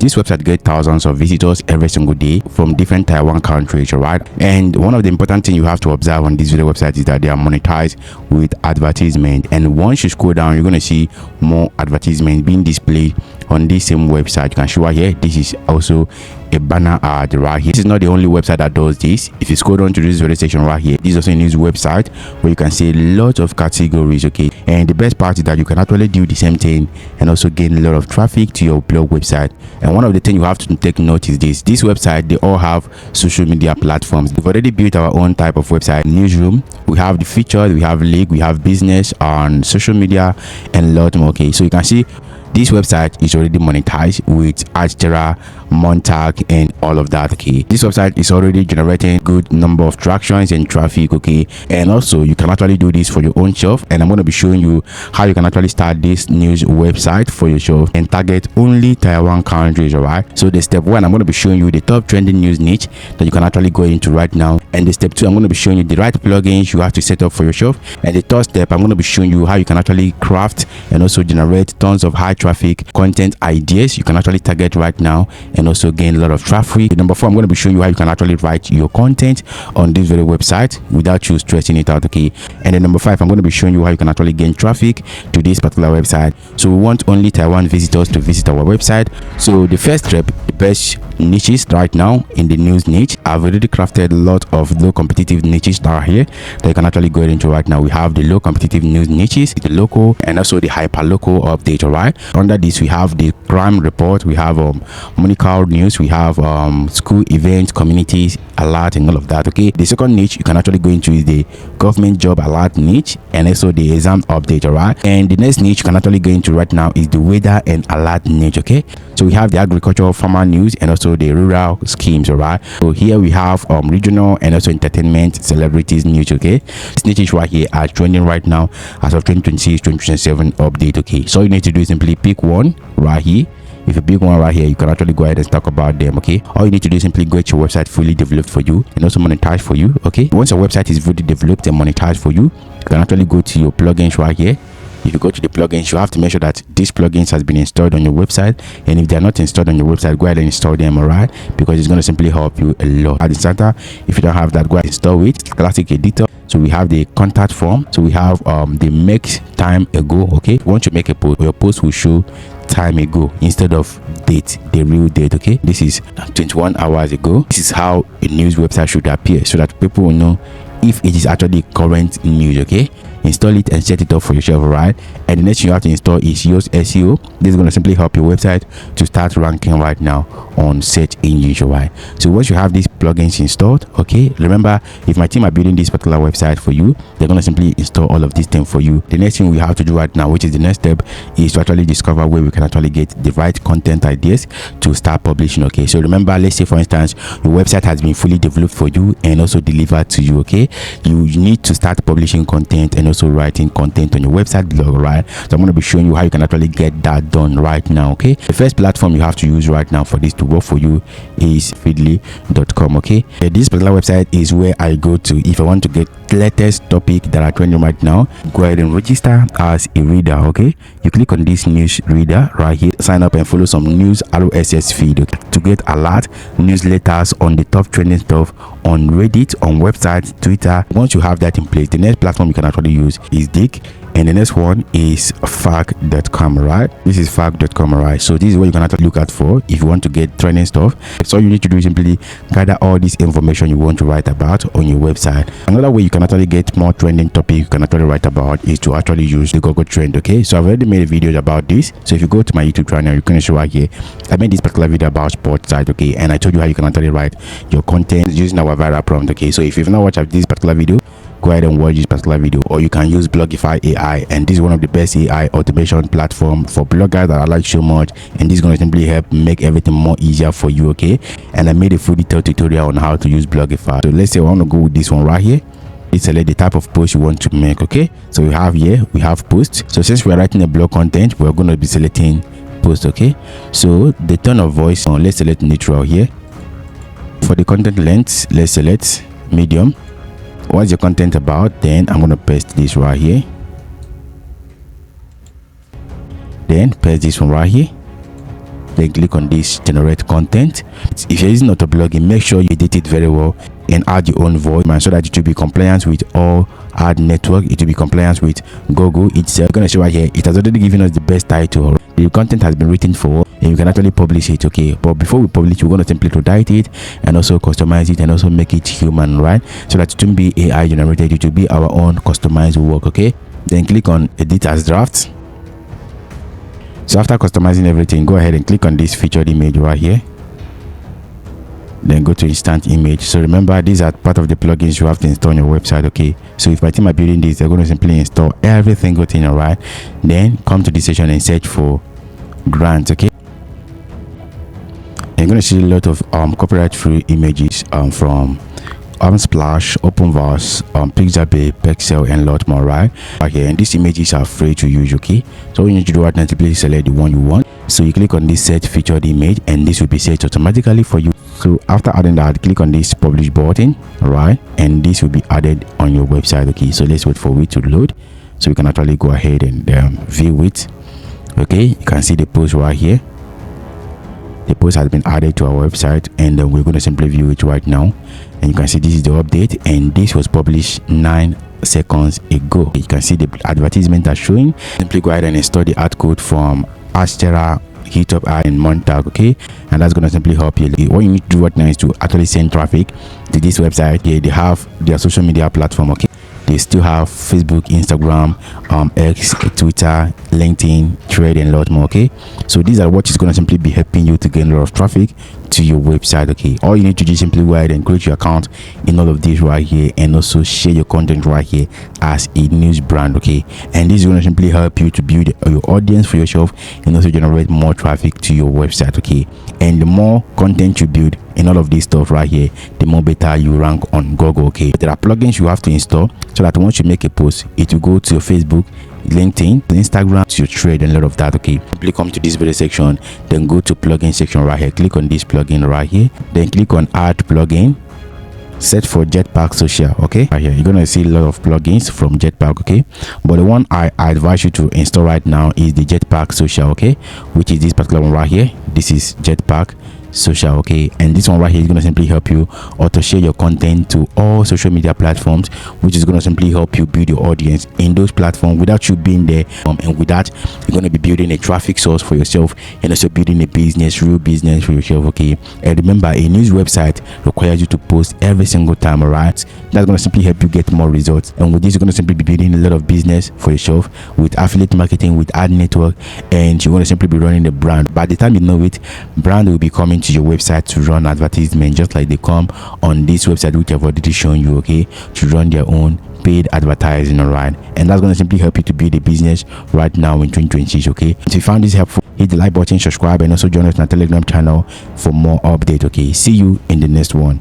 this website gets thousands of visitors every single day from different Taiwan countries, right? And one of the important things you have to observe on this video website is that they are monetized with advertisement. And once you scroll down, you're going to see more advertisement being displayed on this same website. You can see right here, this is also a banner ad right here. This is not the only website that does this. If you scroll down to this video section right here, this is also a news website where you can see lots of categories, okay? And the best part is that you can actually do the same thing and also gain a lot of traffic to your blog website. And one of the things you have to take note is this website, they all have social media platforms. We've already built our own type of website, newsroom. We have the featured, we have league, we have business on social media, and a lot more, okay? So you can see this website is already monetized with Adsterra, Monetization, and all of that, okay? This website is already generating good number of tractions and traffic, okay? And also you can actually do this for your own self, and I'm going to be showing you how you can actually start this news website for yourself and target only Taiwan countries, all right? So the step one, I'm going to be showing you the top trending news niche that you can actually go into right now, and the step two, I'm going to be showing you the right plugins you have to set up for yourself, and the third step, I'm going to be showing you how you can actually craft and also generate tons of high traffic content ideas you can actually target right now and also gain a lot of traffic. Number four, I'm going to be showing you how you can actually write your content on this very website without you stressing it out, okay? And then number five, I'm going to be showing you how you can actually gain traffic to this particular website. So we want only Taiwan visitors to visit our website. So the first step, the best niches right now in the news niche, I've already crafted a lot of low competitive niches that are here that you can actually go into right now. We have the low competitive news niches, the local, and also the hyper local update, all right? Under this, we have the crime report, we have medical news, we have school events, communities alert, and all of that, okay? The second niche you can actually go into is the government job alert niche and also the exam update, all right? And the next niche you can actually go into right now is the weather and alert niche, okay? So we have the agricultural farmer news and also the rural schemes, all right? So here we have regional and also entertainment celebrities news, okay? These niches right here are trending right now as of 2026-2027 update, okay? So all you need to do is simply pick one right here. If you pick one right here, you can actually go ahead and talk about them, okay? All you need to do is simply get your website fully developed for you and also monetize for you, okay? Once your website is fully developed and monetized for you, you can actually go to your plugins right here. If you go to the plugins, you have to make sure that these plugins has been installed on your website, and if they are not installed on your website, go ahead and install them, all right? Because it's going to simply help you a lot. At the center, if you don't have that, go ahead and install it. Classic editor. So we have the contact form. So we have the make time ago, okay? Once you make a post, your post will show time ago instead of date, the real date, okay? This is 21 hours ago. This is how a news website should appear so that people will know if it is actually current news, okay? Install it and set it up for yourself, right? And the next thing you have to install is Yoast SEO. This is going to simply help your website to start ranking right now on search engines, right? So once you have these plugins installed, okay, remember, if my team are building this particular website for you, they're going to simply install all of these things for you. The next thing we have to do right now, which is the next step, is to actually discover where we can actually get the right content ideas to start publishing, okay? So remember, let's say for instance your website has been fully developed for you and also delivered to you, okay? You need to start publishing content and also writing content on your website blog, right? So I'm going to be showing you how you can actually get that done right now, okay? The first platform you have to use right now for this to work for you is feedly.com, okay? This particular website is where I go to if I want to get latest topic that are trending right now. Go ahead and register as a reader, okay? You click on this news reader right here, sign up and follow some news RSS feed, okay? To get alert newsletters on the top trending stuff on Reddit, on websites, Twitter. Once you have that in place, the next platform you can actually use is Dig, and the next one is fact.com, right? This is fact.com, right? So this is what you can actually look out for if you want to get trending stuff. So all you need to do is simply gather all this information you want to write about on your website. Another way you can actually get more trending topic you can actually write about is to actually use the Google Trend, okay? So I've already made a video about this. So if you go to my YouTube channel, you can see right here, I made this particular video about sports site, okay? And I told you how you can actually write your content using our viral prompt, okay? So if you've not watched this particular video, go ahead and watch this particular video, or you can use Blogify AI, and this is one of the best AI automation platform for bloggers that I like so much, and this is going to simply help make everything more easier for you, okay? And I made a full detailed tutorial on how to use Blogify. So let's say I want to go with this one right here. Please select the type of post you want to make, okay? So we have here, we have post. So since we're writing a blog content, we're going to be selecting post, okay? So the tone of voice, let's select neutral here. For the content length, let's select medium. What's your content about? Then I'm going to paste this right here. Then paste this one right here. then click on this generate content. If you're using auto blogging, make sure you edit it very well and add your own voice, man, so that it will be compliant with all ad network. It will be compliant with Google itself. Gonna show right here, it has already given us the best title. The content has been written for and you can actually publish it. Okay, but before we publish, we're going to simply write it and also customize it and also make it human, right? So that it won't be AI generated, it will be our own customized work. Okay, then click on edit as draft. So after customizing everything, go ahead and click on this featured image right here, then go to instant image. So remember, these are part of the plugins you have to install on your website. Okay, so if my team are building this, they're going to simply install every single thing. All right, then come to this section and search for grants. Okay, you're going to see a lot of copyright free images from Splash, OpenVerse, Pixabay, Pexel, and a lot more, right? Okay, and these images are free to use. Okay, so what you need to do right now is simply select the one you want. So you click on this set featured image and this will be set automatically for you. So after adding that, click on this publish button, right, and this will be added on your website. Okay, so let's wait for it to load so we can actually go ahead and view it. Okay, you can see the post right here. The post has been added to our website, and we're going to simply view it right now. And you can see this is the update, and this was published 9 seconds ago. You can see the advertisement are showing. Simply go ahead and install the ad code from Adsterra, Hilltopads, and Monetize. Okay, and that's going to simply help you. What you need to do right now is to actually send traffic to this website. Yeah, they have their social media platform. Okay, they still have Facebook, Instagram, X, Twitter, LinkedIn, Thread, and a lot more. Okay, so these are what is going to simply be helping you to gain a lot of traffic to your website. Okay, all you need to do is simply go ahead and create your account in all of this right here, and also share your content right here as a news brand. Okay, and this is going to simply help you to build your audience for yourself and also generate more traffic to your website. Okay, and the more content you build in all of this stuff right here, the more better you rank on Google. Okay, there are plugins you have to install so that once you make a post, it will go to your Facebook, LinkedIn, Instagram, to your Thread, and a lot of that. Okay, simply come to this video section, then go to plugin section right here, click on this plugin right here, then click on add plugin, set for Jetpack Social. Okay, right here you're gonna see a lot of plugins from Jetpack. Okay, but the one I advise you to install right now is the Jetpack Social. Okay, which is this particular one right here. This is Jetpack Social. Okay, and this one right here is going to simply help you auto share your content to all social media platforms, which is going to simply help you build your audience in those platforms without you being there, and with that you're going to be building a traffic source for yourself and also building a business, real business for yourself. Okay, and remember, a news website requires you to post every single time. All right, that's going to simply help you get more results, and with this you're going to simply be building a lot of business for yourself with affiliate marketing, with ad network, and you're going to simply be running the brand. By the time you know it, brand will be coming to your website to run advertisement, just like they come on this website which I've already shown you. Okay, to run their own paid advertising. All right, and that's going to simply help you to build a business right now in 2026. Okay, if you found this helpful, hit the like button, subscribe, and also join us on our Telegram channel for more updates. Okay, see you in the next one.